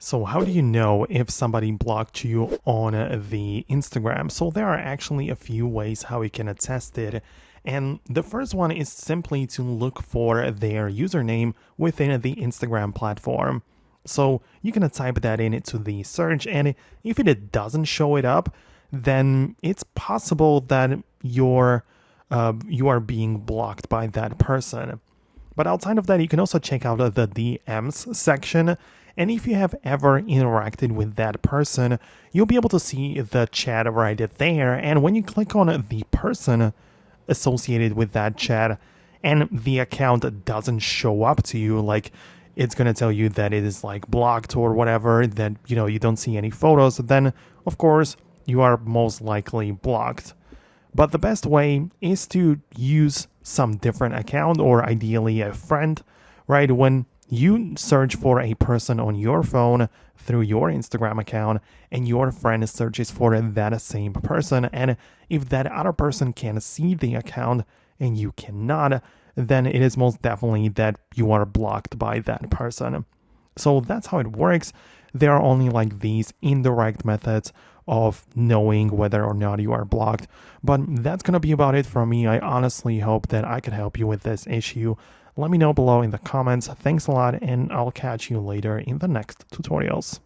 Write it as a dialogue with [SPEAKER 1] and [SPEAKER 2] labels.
[SPEAKER 1] So how do you know if somebody blocked you on the Instagram? So there are actually a few ways how you can test it. And the first one is simply to look for their username within the Instagram platform. So you can type that into the search, and if it doesn't show it up, then it's possible that you are being blocked by that person. But outside of that, you can also check out the DMs section. And if you have ever interacted with that person, you'll be able to see the chat right there. And when you click on the person associated with that chat and the account doesn't show up to you, like it's going to tell you that it is like blocked or whatever, that you don't see any photos, then of course you are most likely blocked. But the best way is to use some different account, or ideally a friend, right? When you search for a person on your phone through your Instagram account and your friend searches for that same person, and if that other person can see the account and you cannot, then it is most definitely that you are blocked by that person. So that's how it works. There are only like these indirect methods of knowing whether or not you are blocked. But that's going to be about it from me. I honestly hope that I could help you with this issue. Let me know below in the comments. Thanks a lot, and I'll catch you later in the next tutorials.